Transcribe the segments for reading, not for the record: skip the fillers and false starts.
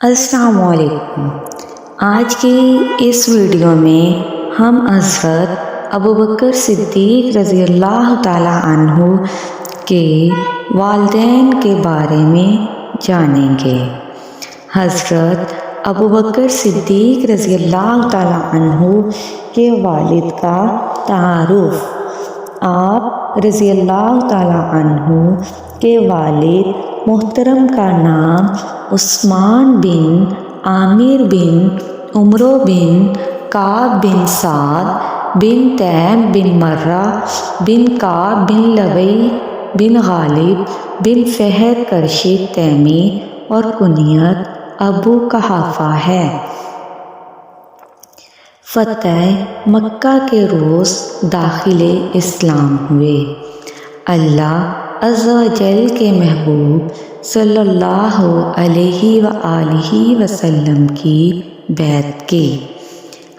السلام علیکم۔ آج کی اس ویڈیو میں ہم حضرت ابوبکر صدیق رضی اللہ تعالیٰ عنہ کے والدین کے بارے میں جانیں گے۔ حضرت ابوبکر صدیق رضی اللہ تعالیٰ عنہ کے والد کا تعارف۔ آپ رضی اللہ تعالیٰ عنہ کے والد محترم کا نام عثمان بن عامر بن عمرو بن کعب بن سعد بن تیم بن مرہ بن کعب بن لوی بن غالب بن فہر قرشی تیمی اور کنیت ابو قحافہ ہے۔ فتح مکہ کے روز داخل اسلام ہوئے۔ اللہ عز و جل کے محبوب صلی اللہ علیہ وآلہ وسلم کی بیعت کی۔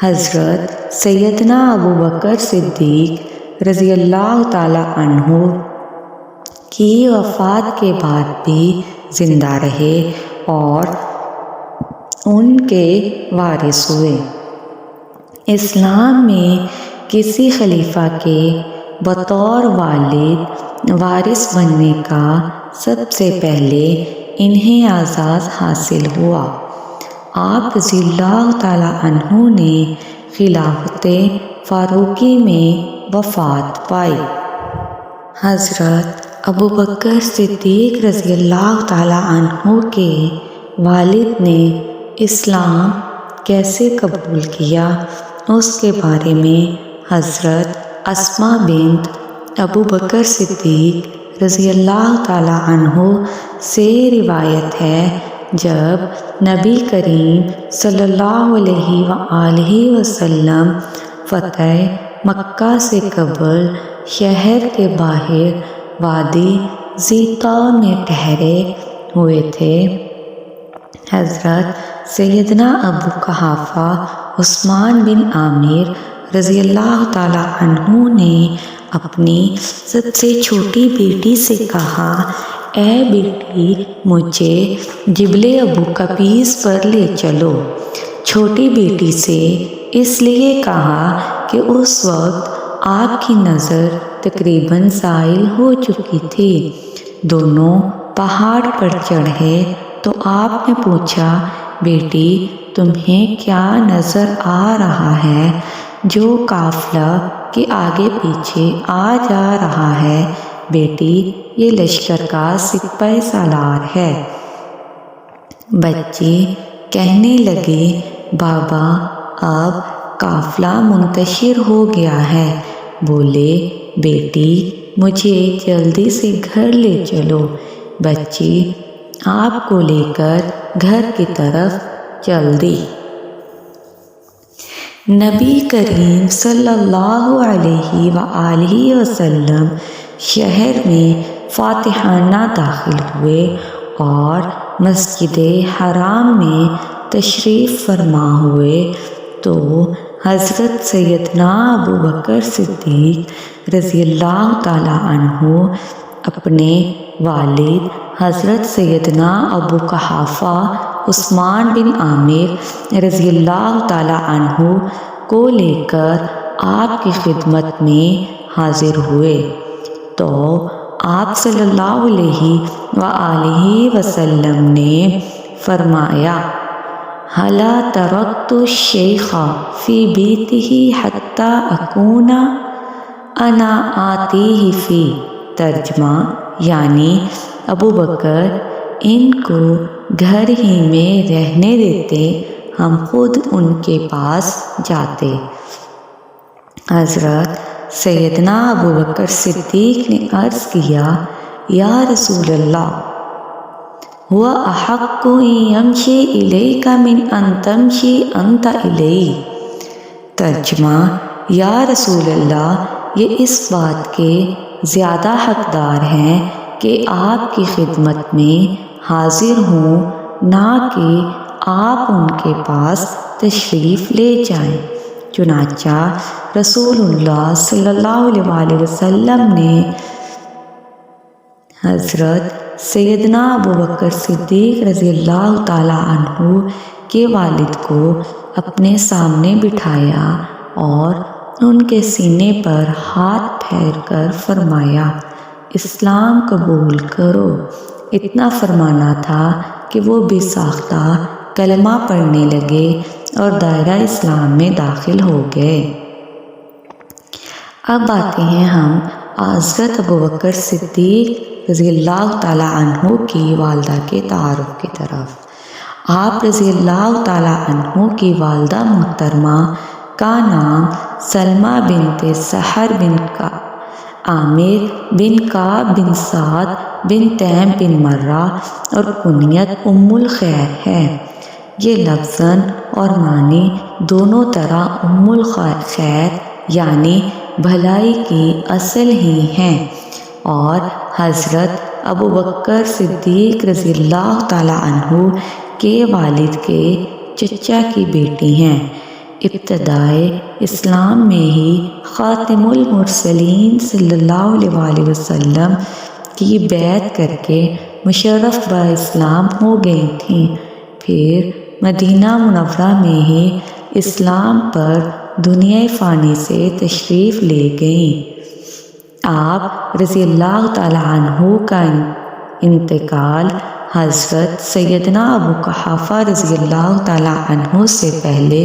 حضرت سیدنا ابوبکر صدیق رضی اللہ تعالیٰ عنہ کی وفات کے بعد بھی زندہ رہے اور ان کے وارث ہوئے۔ اسلام میں کسی خلیفہ کے بطور والد وارث بننے کا سب سے پہلے انہیں اعزاز حاصل ہوا۔ آپ رضی اللہ تعالیٰ عنہ نے خلافت فاروقی میں وفات پائی۔ حضرت ابوبکر صدیق رضی اللہ تعالیٰ عنہ کے والد نے اسلام کیسے قبول کیا، اس کے بارے میں حضرت اسماء بنت ابوبکر صدیق رضی اللہ تعالیٰ عنہ سے روایت ہے، جب نبی کریم صلی اللہ علیہ وآلہ وسلم فتح مکہ سے قبل شہر کے باہر وادی زیطا میں ٹھہرے ہوئے تھے، حضرت سیدنا ابو قحافہ عثمان بن عامر رضی اللہ تعالیٰ عنہ نے اپنی سب سے چھوٹی بیٹی سے کہا، اے بیٹی، مجھے جبل ابو قبیس پر لے چلو۔ چھوٹی بیٹی سے اس لیے کہا کہ اس وقت آپ کی نظر تقریباً زائل ہو چکی تھی۔ دونوں پہاڑ پر چڑھے تو آپ نے پوچھا، بیٹی، تمہیں کیا نظر آ رہا ہے جو قافلہ کے آگے پیچھے آ جا رہا ہے؟ بیٹی، یہ لشکر کا سپہ سالار ہے۔ بچی کہنے لگی، بابا، اب قافلہ منتشر ہو گیا ہے۔ بولے، بیٹی، مجھے جلدی سے گھر لے چلو۔ بچی آپ کو لے کر گھر کی طرف چل دی۔ نبی کریم صلی اللہ علیہ وآلہ وسلم شہر میں فاتحانہ داخل ہوئے اور مسجد حرام میں تشریف فرما ہوئے تو حضرت سیدنا ابوبکر صدیق رضی اللہ تعالیٰ عنہ اپنے والد حضرت سیدنا ابو قحافہ عثمان بن عامر رضی اللہ تعالیٰ عنہ کو لے کر آپ کی خدمت میں حاضر ہوئے تو آپ صلی اللہ علیہ وآلہ وسلم نے فرمایا، ہلا ترکت الشیخ فی بیتہ حتی اکون انا آتیہ فی۔ ترجمہ یعنی ابوبکر ان کو گھر ہی میں رہنے دیتے، ہم خود ان کے پاس جاتے۔ حضرت سیدنا ابوبکر صدیق نے عرض کیا، یا رسول اللہ، هو احق ان یمشی الیک من ان تمشی انت الیہ۔ ترجمہ، یا رسول اللہ، یہ اس بات کے زیادہ حقدار ہیں کہ آپ کی خدمت میں حاضر ہوں، نہ کہ آپ ان کے پاس تشریف لے جائیں۔ چنانچہ رسول اللہ صلی اللہ علیہ وسلم نے حضرت سیدنا ابوبکر صدیق رضی اللہ تعالیٰ عنہ کے والد کو اپنے سامنے بٹھایا اور ان کے سینے پر ہاتھ پھیر کر فرمایا، اسلام قبول کرو۔ اتنا فرمانا تھا کہ وہ بے ساختہ کلمہ پڑھنے لگے اور دائرہ اسلام میں داخل ہو گئے۔ اب آتے ہیں ہم حضرت ابوبکر صدیق رضی اللہ تعالیٰ عنہ کی والدہ کے تعارف کی طرف۔ آپ رضی اللہ تعالیٰ عنہ کی والدہ محترمہ کا نام سلمہ بنت سحر بن عامر بن کعب بن سعد بن تیم بن مرہ اور کنیت ام الخیر ہے۔ یہ لفظاً اور معنی دونوں طرح ام الخیر یعنی بھلائی کی اصل ہی ہیں، اور حضرت ابوبکر صدیق رضی اللہ تعالیٰ عنہ کے والد کے چچا کی بیٹی ہیں۔ ابتدائے اسلام میں ہی خاتم المرسلین صلی اللہ علیہ وسلم کی بیعت کر کے مشرف با اسلام ہو گئی تھیں، پھر مدینہ منورہ میں ہی اسلام پر دنیا فانی سے تشریف لے گئیں۔ آپ رضی اللہ تعالیٰ عنہ کا انتقال حضرت سیدنا ابو قحافہ رضی اللہ تعالیٰ عنہ سے پہلے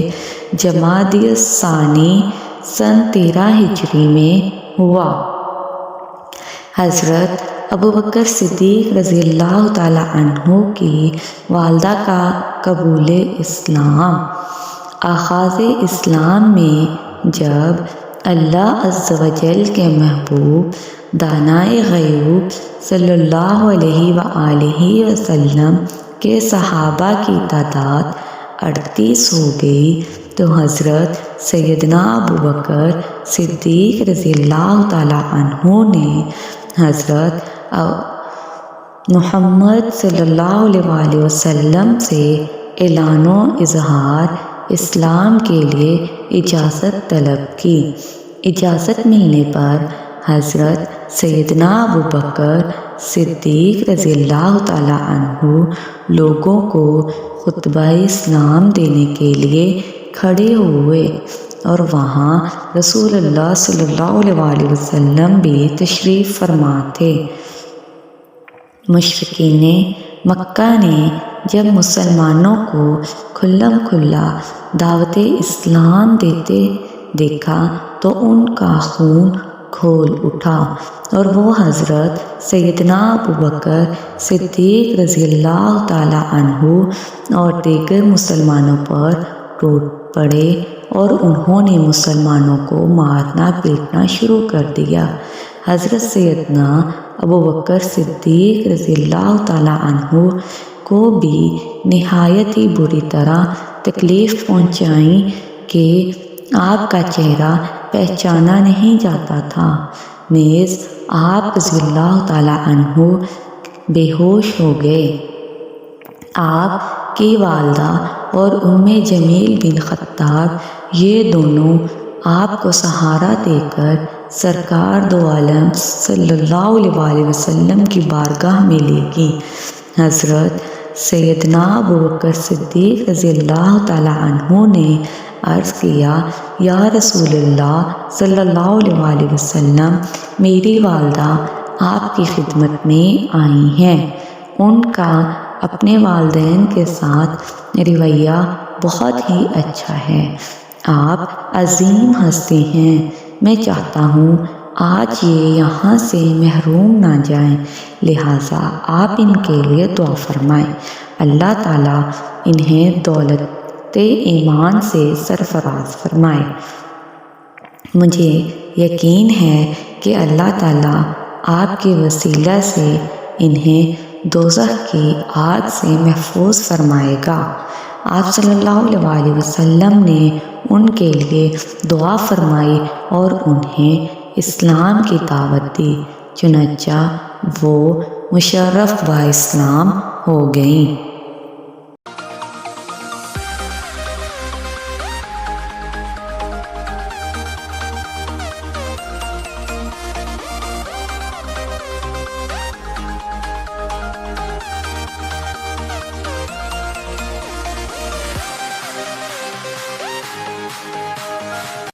جمادی الثانی سن 13 ہجری میں ہوا۔ حضرت ابوبکر صدیق رضی اللہ تعالیٰ عنہ کی والدہ کا قبول اسلام۔ آغاز اسلام میں جب اللہ عز و جل کے محبوب دانائے غیوب صلی اللہ علیہ وآلہ وسلم کے صحابہ کی تعداد 38 ہو گئی تو حضرت سیدنا ابوبکر صدیق رضی اللہ تعالیٰ عنہ نے حضرت محمد صلی اللہ علیہ وسلم سے اعلان و اظہار اسلام کے لیے اجازت طلب کی۔ اجازت ملنے پر حضرت سیدنا ابوبکر صدیق رضی اللہ تعالیٰ عنہ لوگوں کو خطبہ اسلام دینے کے لیے کھڑے ہوئے، اور وہاں رسول اللہ صلی اللہ علیہ وسلم بھی تشریف فرما تھے۔ مشرکین مکہ نے جب مسلمانوں کو کھلم کھلا دعوت اسلام دیتے دیکھا تو ان کا خون کھول اٹھا، اور وہ حضرت سیدنا ابوبکر صدیق رضی اللہ تعالیٰ عنہ اور دیگر مسلمانوں پر ٹوٹ پڑے، اور انہوں نے مسلمانوں کو مارنا پیٹنا شروع کر دیا۔ حضرت سیدنا ابوبکر صدیق رضی اللہ تعالیٰ عنہ کو بھی نہایت ہی بری طرح تکلیف پہنچائیں کہ آپ کا چہرہ پہچانا نہیں جاتا تھا۔ نیز آپ رضی اللہ تعالیٰ عنہ بے ہوش ہو گئے۔ آپ کی والدہ اور ام جمیل بن خطاب یہ دونوں آپ کو سہارا دے کر سرکار دو عالم صلی اللہ علیہ وسلم کی بارگاہ میں لے گئیں۔ حضرت سیدنا ابوبکر صدیق رضی اللہ تعالیٰ عنہ نے عرض کیا، یا رسول اللہ صلی اللہ علیہ وسلم، میری والدہ آپ کی خدمت میں آئی ہیں۔ ان کا اپنے والدین کے ساتھ رویہ بہت ہی اچھا ہے۔ آپ عظیم ہستی ہیں۔ میں چاہتا ہوں آج یہ یہاں سے محروم نہ جائیں، لہٰذا آپ ان کے لیے دعا فرمائیں، اللہ تعالیٰ انہیں دولت ایمان سے سرفراز فرمائے۔ مجھے یقین ہے کہ اللہ تعالیٰ آپ کے وسیلہ سے انہیں دوزخ کی آگ سے محفوظ فرمائے گا۔ آپ صلی اللہ علیہ وسلم نے ان کے لیے دعا فرمائی اور انہیں اسلام کی دعوت دی، چنانچہ وہ مشرف با اسلام ہو گئیں۔